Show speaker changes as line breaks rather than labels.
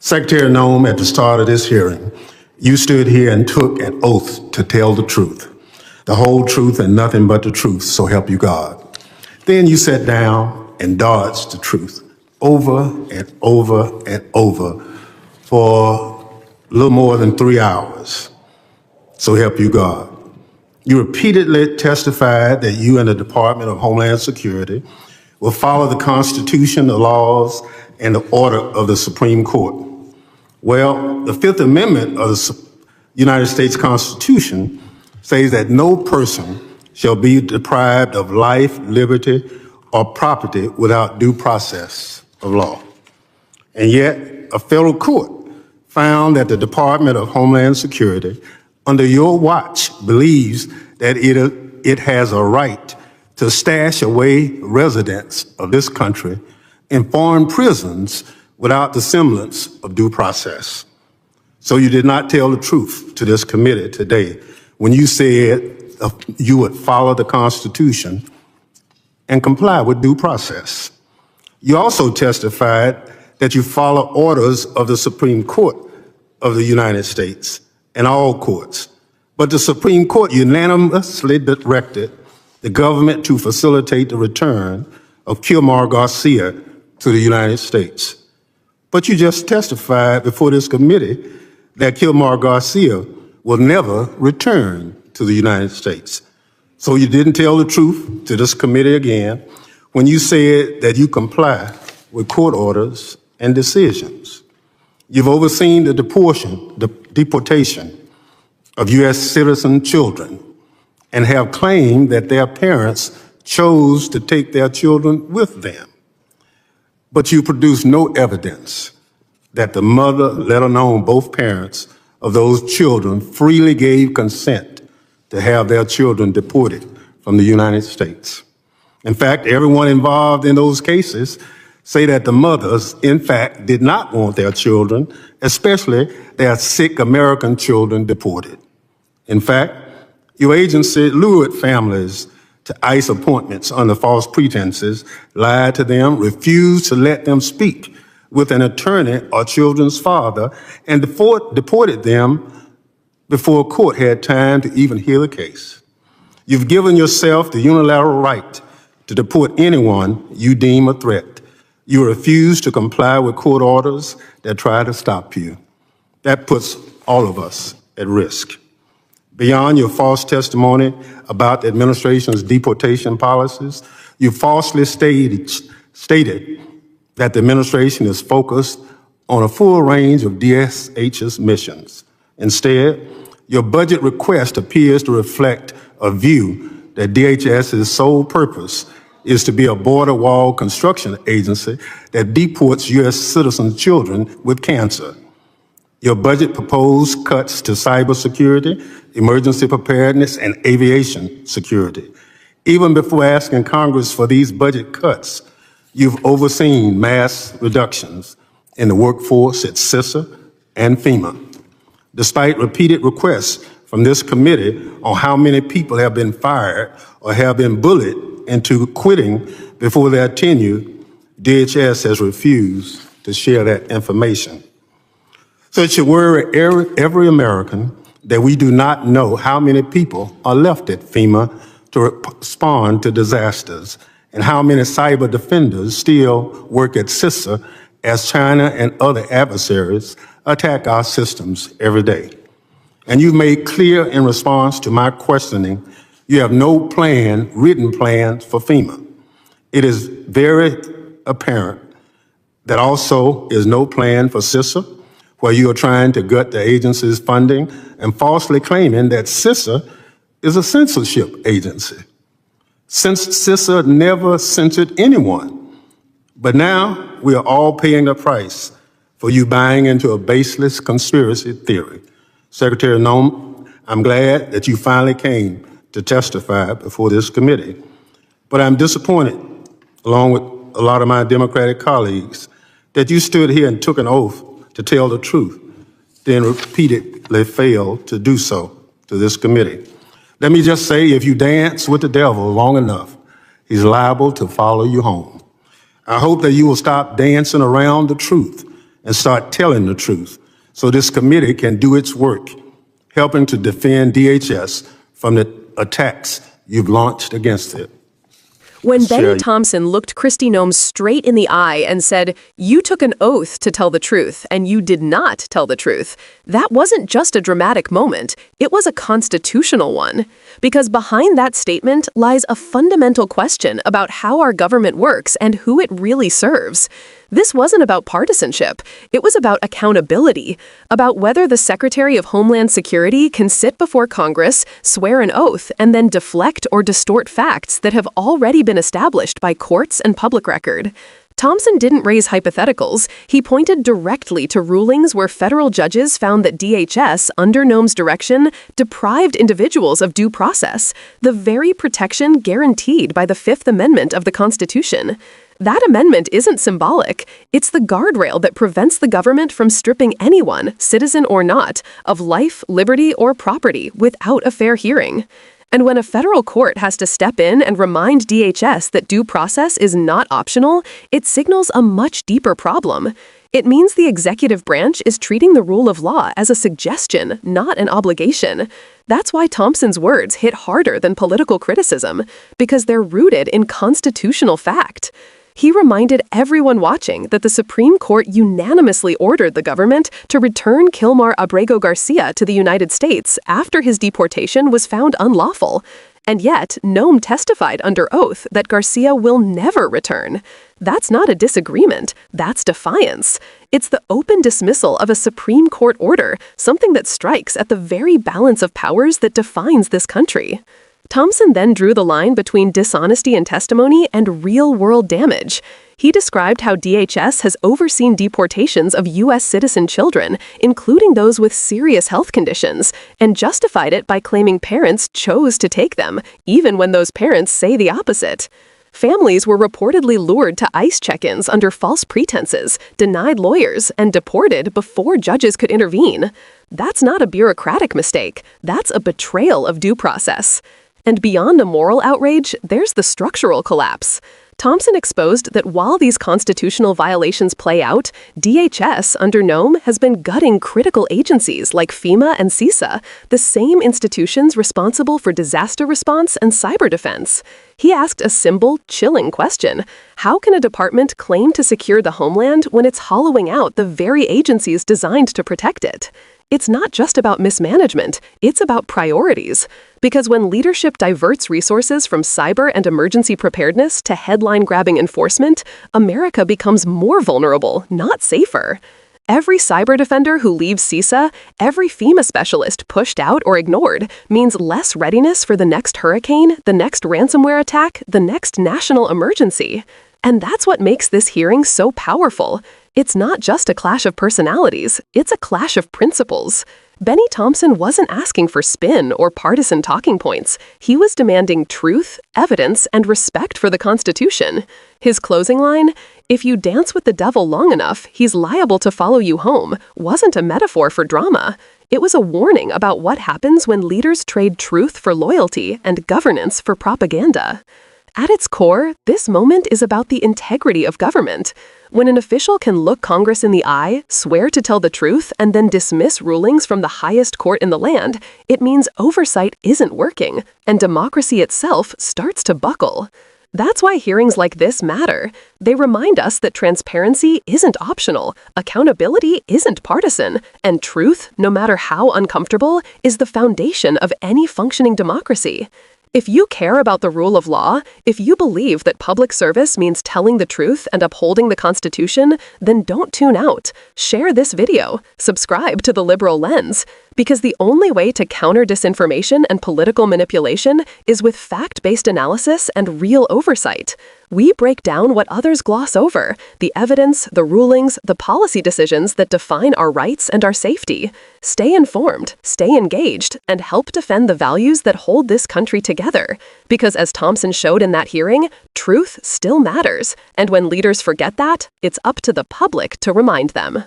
Secretary Noem, at the start of this hearing, you stood here and took an oath to tell the truth, the whole truth and nothing but the truth, so help you God. Then you sat down and dodged the truth over and over and over for a little more than 3 hours, so help you God. You repeatedly testified that you and the Department of Homeland Security will follow the Constitution, the laws, and the order of the Supreme Court. Well, the Fifth Amendment of the United States Constitution says that no person shall be deprived of life, liberty, or property without due process of law. And yet, a federal court found that the Department of Homeland Security, under your watch, believes that it has a right to stash away residents of this country in foreign prisons without the semblance of due process. So you did not tell the truth to this committee today when you said you would follow the Constitution and comply with due process. You also testified that you follow orders of the Supreme Court of the United States and all courts. But the Supreme Court unanimously directed the government to facilitate the return of Kilmar Garcia to the United States. But you just testified before this committee that Kilmar Garcia will never return to the United States. So you didn't tell the truth to this committee again when you said that you comply with court orders and decisions. You've overseen the deportation of U.S. citizen children and have claimed that their parents chose to take their children with them. But you produce no evidence that the mother, let alone both parents of those children, freely gave consent to have their children deported from the United States. In fact, everyone involved in those cases say that the mothers, in fact, did not want their children, especially their sick American children, deported. In fact, your agency lured families to ICE appointments under false pretenses, lied to them, refused to let them speak with an attorney or children's father, and deported them before a court had time to even hear the case. You've given yourself the unilateral right to deport anyone you deem a threat. You refuse to comply with court orders that try to stop you. That puts all of us at risk. Beyond your false testimony about the administration's deportation policies, you falsely stated that the administration is focused on a full range of DHS missions. Instead, your budget request appears to reflect a view that DHS's sole purpose is to be a border wall construction agency that deports U.S. citizen children with cancer. Your budget proposed cuts to cybersecurity, emergency preparedness, and aviation security. Even before asking Congress for these budget cuts, you've overseen mass reductions in the workforce at CISA and FEMA. Despite repeated requests from this committee on how many people have been fired or have been bullied into quitting before their tenure, DHS has refused to share that information. So it should worry every American that we do not know how many people are left at FEMA to respond to disasters and how many cyber defenders still work at CISA as China and other adversaries attack our systems every day. And you've made clear in response to my questioning, you have no written plan for FEMA. It is very apparent that also is no plan for CISA, where you are trying to gut the agency's funding and falsely claiming that CISA is a censorship agency. Since CISA never censored anyone, but now we are all paying the price for you buying into a baseless conspiracy theory. Secretary Noem, I'm glad that you finally came to testify before this committee, but I'm disappointed, along with a lot of my Democratic colleagues, that you stood here and took an oath to tell the truth, then repeatedly failed to do so to this committee. Let me just say, if you dance with the devil long enough, he's liable to follow you home. I hope that you will stop dancing around the truth and start telling the truth so this committee can do its work, helping to defend DHS from the attacks you've launched against it.
When Bennie Thompson looked Kristi Noem straight in the eye and said, "You took an oath to tell the truth, and you did not tell the truth," that wasn't just a dramatic moment, it was a constitutional one. Because behind that statement lies a fundamental question about how our government works and who it really serves. This wasn't about partisanship. It was about accountability, about whether the Secretary of Homeland Security can sit before Congress, swear an oath, and then deflect or distort facts that have already been established by courts and public record. Thompson didn't raise hypotheticals. He pointed directly to rulings where federal judges found that DHS, under Noem's direction, deprived individuals of due process, the very protection guaranteed by the Fifth Amendment of the Constitution. That amendment isn't symbolic. It's the guardrail that prevents the government from stripping anyone, citizen or not, of life, liberty, or property without a fair hearing. And when a federal court has to step in and remind DHS that due process is not optional, it signals a much deeper problem. It means the executive branch is treating the rule of law as a suggestion, not an obligation. That's why Thompson's words hit harder than political criticism, because they're rooted in constitutional fact. He reminded everyone watching that the Supreme Court unanimously ordered the government to return Kilmar Abrego Garcia to the United States after his deportation was found unlawful. And yet, Noem testified under oath that Garcia will never return. That's not a disagreement, that's defiance. It's the open dismissal of a Supreme Court order, something that strikes at the very balance of powers that defines this country. Thompson then drew the line between dishonesty in testimony and real-world damage. He described how DHS has overseen deportations of U.S. citizen children, including those with serious health conditions, and justified it by claiming parents chose to take them, even when those parents say the opposite. Families were reportedly lured to ICE check-ins under false pretenses, denied lawyers, and deported before judges could intervene. That's not a bureaucratic mistake. That's a betrayal of due process. And beyond a moral outrage, there's the structural collapse. Thompson exposed that while these constitutional violations play out, DHS under Noem has been gutting critical agencies like FEMA and CISA, the same institutions responsible for disaster response and cyber defense. He asked a simple, chilling question. How can a department claim to secure the homeland when it's hollowing out the very agencies designed to protect it? It's not just about mismanagement, it's about priorities. Because when leadership diverts resources from cyber and emergency preparedness to headline-grabbing enforcement, America becomes more vulnerable, not safer. Every cyber defender who leaves CISA, every FEMA specialist pushed out or ignored, means less readiness for the next hurricane, the next ransomware attack, the next national emergency. And that's what makes this hearing so powerful. It's not just a clash of personalities, it's a clash of principles. Bennie Thompson wasn't asking for spin or partisan talking points. He was demanding truth, evidence, and respect for the Constitution. His closing line, "If you dance with the devil long enough, he's liable to follow you home," wasn't a metaphor for drama. It was a warning about what happens when leaders trade truth for loyalty and governance for propaganda. At its core, this moment is about the integrity of government. When an official can look Congress in the eye, swear to tell the truth, and then dismiss rulings from the highest court in the land, it means oversight isn't working, and democracy itself starts to buckle. That's why hearings like this matter. They remind us that transparency isn't optional, accountability isn't partisan, and truth, no matter how uncomfortable, is the foundation of any functioning democracy. If you care about the rule of law, if you believe that public service means telling the truth and upholding the Constitution, then don't tune out. Share this video. Subscribe to The Liberal Lens. Because the only way to counter disinformation and political manipulation is with fact-based analysis and real oversight. We break down what others gloss over, the evidence, the rulings, the policy decisions that define our rights and our safety. Stay informed, stay engaged, and help defend the values that hold this country together. Because as Thompson showed in that hearing, truth still matters. And when leaders forget that, it's up to the public to remind them.